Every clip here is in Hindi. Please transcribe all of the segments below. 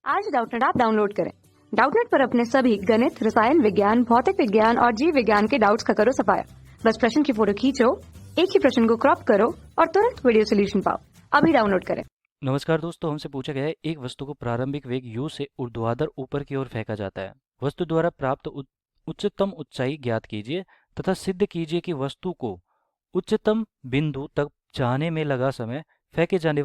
आज डाउटनेट ऐप डाउनलोड करें। डाउटनेट पर अपने सभी गणित, रसायन विज्ञान, भौतिक विज्ञान और जीव विज्ञान के डाउट्स का करो सफाया। बस प्रश्न की फोटो खींचो, एक ही प्रश्न को क्रॉप करो और तुरंत वीडियो सोल्यूशन पाओ। अभी डाउनलोड करें। नमस्कार दोस्तों, हमसे पूछा गया है एक वस्तु को प्रारंभिक वेग u से ऊर्ध्वाधर ऊपर की ओर फेंका जाता है। वस्तु द्वारा प्राप्त उच्चतम ऊंचाई ज्ञात कीजिए तथा सिद्ध कीजिए कि वस्तु को उच्चतम बिंदु तक जाने में लगा समय फेंके जाने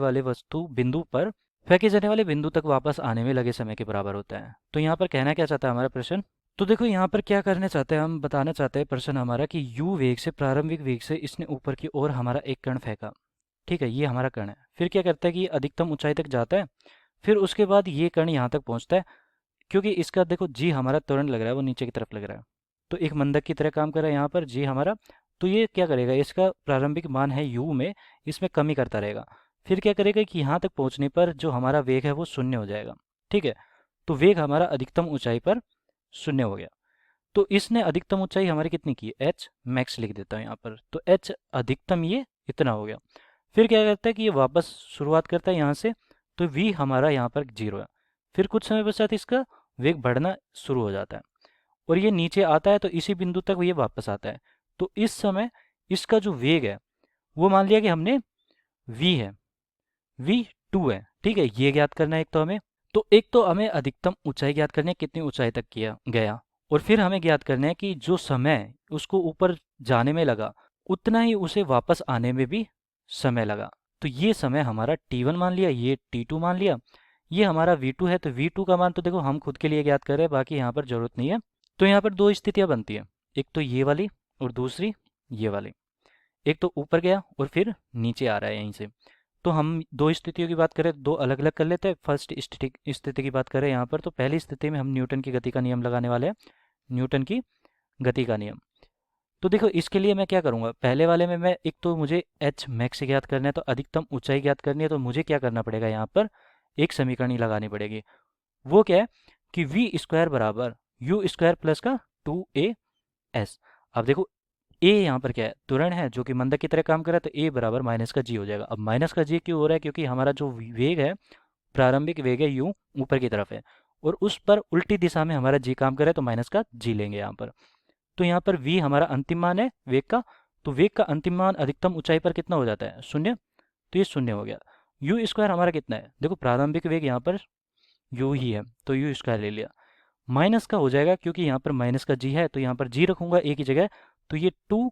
वाले बिंदु तक वापस आने में लगे समय के बराबर होता है। तो यहाँ पर कहना क्या चाहता है हमारा प्रश्न? तो देखो यहाँ पर क्या करना चाहते हैं, हम बताना चाहते हैं प्रश्न हमारा कि u वेग से, प्रारंभिक वेग से इसने ऊपर की ओर हमारा एक कण फेंका। ठीक है, ये हमारा कण है। फिर क्या करता है कि ये अधिकतम ऊंचाई तक जाता है, फिर उसके बाद ये कण यहाँ तक पहुँचता है। क्योंकि इसका देखो जी हमारा त्वरण लग रहा है, वो नीचे की तरफ लग रहा है, तो एक मंदक की तरह काम कर रहा है यहाँ पर जी हमारा। तो ये क्या करेगा, इसका प्रारंभिक मान है u में, इसमें कमी करता रहेगा। फिर क्या करेगा कि यहाँ तक पहुँचने पर जो हमारा वेग है वो शून्य हो जाएगा। ठीक है, तो वेग हमारा अधिकतम ऊंचाई पर शून्य हो गया। तो इसने अधिकतम ऊंचाई हमारी कितनी की, एच मैक्स लिख देता हूँ यहाँ पर, तो एच अधिकतम ये इतना हो गया। फिर क्या करता है कि ये वापस शुरुआत करता है यहाँ से, तो v हमारा यहाँ पर 0 है। फिर कुछ समय पश्चात इसका वेग बढ़ना शुरू हो जाता है और ये नीचे आता है, तो इसी बिंदु तक ये वापस आता है। तो इस समय इसका जो वेग है वो मान लिया कि हमने v है, v2 है। ठीक है, ये ज्ञात करना है एक तो हमें अधिकतम ऊंचाई ज्ञात करनी है, कितनी ऊंचाई तक किया गया, और फिर हमें ज्ञात करना है कि जो समय उसको ऊपर जाने में लगा उतना ही उसे वापस आने में भी समय लगा। तो ये समय हमारा t1 मान लिया, ये t2 मान लिया, ये हमारा v2 है। तो v2 का मान तो देखो हम खुद के लिए ज्ञात कर रहे हैं, बाकी यहाँ पर जरूरत नहीं है। तो यहाँ पर दो स्थितियाँ बनती है, एक तो ये वाली और दूसरी ये वाली। एक तो ऊपर गया और फिर नीचे आ रहा है यहीं से। तो हम दो स्थितियों की बात करें, दो अलग अलग कर लेते हैं। फर्स्ट स्थिति की बात करें यहाँ पर, तो पहली स्थिति में हम न्यूटन की गति का नियम लगाने वाले हैं, न्यूटन की गति का नियम। तो देखो इसके लिए मैं क्या करूँगा, पहले वाले में मैं एक तो मुझे एच मैक्स ज्ञात करना है, तो अधिकतम ऊंचाई ज्ञात करनी है, तो मुझे क्या करना पड़ेगा, यहाँ पर एक समीकरण ही लगानी पड़ेगी। वो क्या है कि वी स्क्वायर बराबर यू स्क्वायर प्लस का 2a(s). अब देखो ए यहाँ पर क्या है, त्वरण है जो कि मंदक की तरह काम कर रहा है, तो ए बराबर माइनस का जी हो जाएगा। अब माइनस का जी क्यों हो रहा है, क्योंकि हमारा जो वेग है, प्रारंभिक वेग है यू ऊपर की तरफ है, और उस पर उल्टी दिशा में हमारा जी काम कर रहा है, तो माइनस का जी लेंगे यहाँ पर। तो यहाँ पर v हमारा अंतिम मान है वेग का, तो वेग का अंतिम मान अधिकतम ऊंचाई पर कितना हो जाता है, शून्य। तो ये शून्य हो गया। यू स्क्वायर हमारा कितना है, देखो प्रारंभिक वेग यहाँ पर यू ही है, तो यू स्क्वायर ले लिया, माइनस का हो जाएगा क्योंकि यहाँ पर माइनस का जी है, तो यहाँ पर जी रखूंगा एक ही जगह, तो ये 2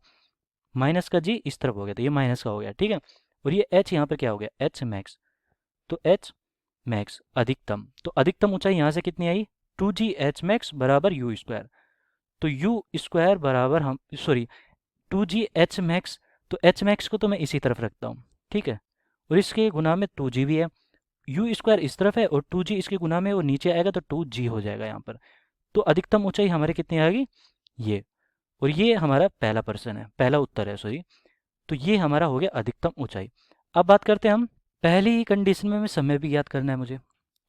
माइनस का जी इस तरफ हो गया, तो ये माइनस का हो गया। ठीक है, और ये h यहाँ पर क्या हो गया, एच मैक्स। तो एच मैक्स अधिकतम, तो अधिकतम ऊंचाई यहाँ से कितनी आई, 2g(h max) बराबर यू स्क्वायर। तो यू स्क्वायर बराबर हम 2g(h max), तो एच मैक्स को तो मैं इसी तरफ रखता हूँ। ठीक है, और इसके गुना में 2g भी है, यू स्क्वायर इस तरफ है और 2g इसके गुना में वो नीचे आएगा, तो 2g हो जाएगा यहाँ पर। तो अधिकतम ऊंचाई हमारी कितनी आएगी, ये, और ये हमारा पहला प्रश्न है, पहला उत्तर है सॉरी। तो ये हमारा हो गया अधिकतम ऊंचाई। अब बात करते हैं हम पहली ही कंडीशन में समय भी ज्ञात करना है मुझे,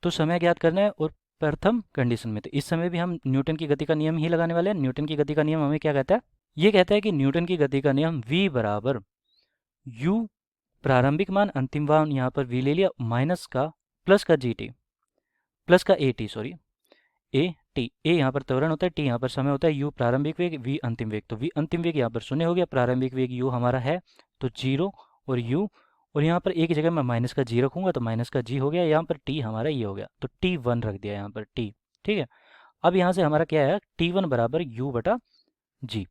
तो समय ज्ञात करना है, और प्रथम कंडीशन में तो इस समय भी हम न्यूटन की गति का नियम ही लगाने वाले हैं। न्यूटन की गति का नियम हमें क्या कहता है, ये कहता है कि न्यूटन की गति का नियम v बराबर u, प्रारंभिक मान अंतिम मान यहाँ पर v ले लिया, माइनस का प्लस का gt, प्लस का at सॉरी, ए टी, ए यहाँ पर त्वरण होता है, टी यहाँ पर समय होता है, यू प्रारंभिक वेग, वी अंतिम वेग। तो वी अंतिम वेग यहाँ पर शून्य हो गया, प्रारंभिक वेग यू हमारा है तो 0 और यू, और यहाँ पर एक जगह मैं माइनस का जी रखूंगा, तो माइनस का जी हो गया, यहाँ पर टी हमारा ये हो गया, तो t1 रख दिया यहाँ पर t। ठीक है, अब यहाँ से हमारा क्या है, t1 बराबर यू बटा जी।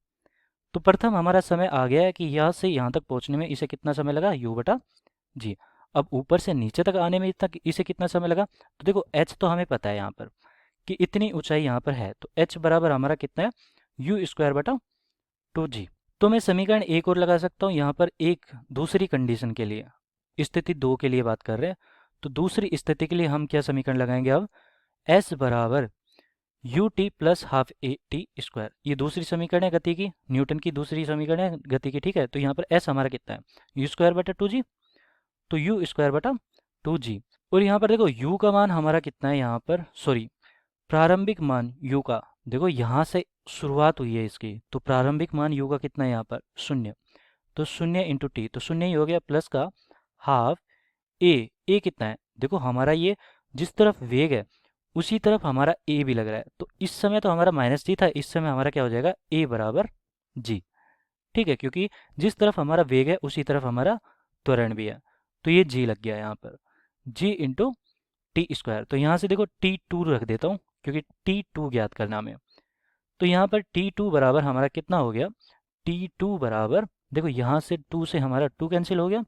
तो प्रथम हमारा समय आ गया है कि यहाँ से यहाँ तक पहुँचने में इसे कितना समय लगा, यू बटा जी। अब ऊपर से नीचे तक आने में इसे कितना समय लगा, तो देखो h तो हमें पता है यहाँ पर कि इतनी ऊंचाई यहाँ पर है, तो h बराबर हमारा कितना है, यू स्क्वायर बटा 2g। तो मैं समीकरण एक और लगा सकता हूँ यहाँ पर, एक दूसरी कंडीशन के लिए, स्थिति 2 के लिए बात कर रहे हैं। तो दूसरी स्थिति के लिए हम क्या समीकरण लगाएंगे अब, s बराबर U T plus half A T square. ये दूसरी समीकरण है गति की, न्यूटन की दूसरी समीकरण है गति की। ठीक है, तो यहाँ पर s हमारा कितना है, यू स्क्वायर बटा 2g, तो यू स्क्वायर बटा 2g। और यहाँ पर देखो u का मान हमारा कितना है, यहाँ पर सॉरी प्रारंभिक मान u का, देखो यहाँ से शुरुआत हुई है इसकी, तो प्रारंभिक मान u का कितना है यहाँ पर, शून्य। तो शून्य इंटू टी, तो शून्य ही हो गया, प्लस का हाफ ए, ए कितना है, देखो हमारा ये जिस तरफ वेग है उसी तरफ हमारा ए भी लग रहा है, तो इस समय तो हमारा माइनस जी था, इस समय हमारा क्या हो जाएगा, ए बराबर जी। ठीक है, क्योंकि जिस तरफ हमारा वेग है उसी तरफ हमारा त्वरण भी है, तो ये जी लग गया यहाँ पर, जी इंटू टी स्क्वायर। तो यहाँ से देखो T2 रख देता हूँ क्योंकि T2 ज्ञात करना हमें। तो यहाँ पर T2 बराबर हमारा कितना हो गया, T2 बराबर, देखो यहाँ से 2 से हमारा 2 कैंसिल हो गया,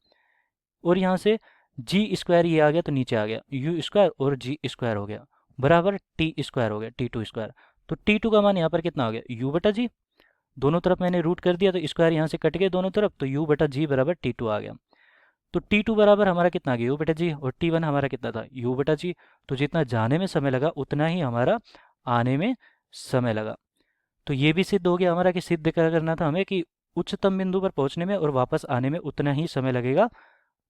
और यहाँ से जी स्क्वायर ये आ गया तो नीचे आ गया, यू स्क्वायर और जी स्क्वायर हो गया, बराबर टी स्क्वायर हो गया, T2 स्क्वायर। तो T2 का मान यहाँ पर कितना हो गया, यू बटा जी, दोनों तरफ मैंने रूट कर दिया तो स्क्वायर यहाँ से कट गए दोनों तरफ, तो यू बटा जी बराबर T2 आ गया। तो T2 बराबर हमारा कितना आ गया, यू बटा जी, और T1 हमारा कितना था, यू बटा जी। तो जितना जाने में समय लगा उतना ही हमारा आने में समय लगा। तो ये भी सिद्ध हो गया हमारा कि सिद्ध क्या करना था हमें कि उच्चतम बिंदु पर पहुंचने में और वापस आने में उतना ही समय लगेगा,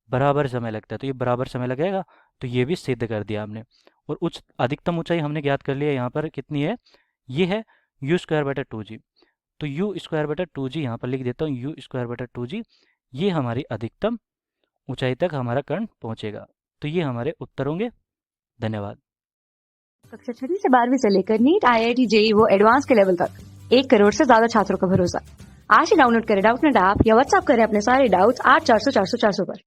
बराबर समय लगता है, तो ये बराबर समय लगेगा। तो ये भी सिद्ध कर दिया हमने। और अधिकतम ऊंचाई हमने ज्ञात कर लिया, यहाँ पर कितनी है, ये है यू स्क्वायर बटा 2g। तो यू स्क्वायर बटा 2g यहाँ पर लिख देता हूँ, यू स्क्वायर बटा 2g, ये हमारी अधिकतम ऊंचाई तक हमारा कण पहुंचेगा। तो ये हमारे उत्तर होंगे। धन्यवाद। कक्षा 6वीं से 12वीं से लेकर नीट, IIT, JEE वो एडवांस के लेवल तक 1 करोड़ से ज्यादा छात्रों का भरोसा। आज ही डाउनलोड करें डाउटनेट ऐप या व्हाट्सएप करें अपने सारे डाउट्स 8400 400 400 पर।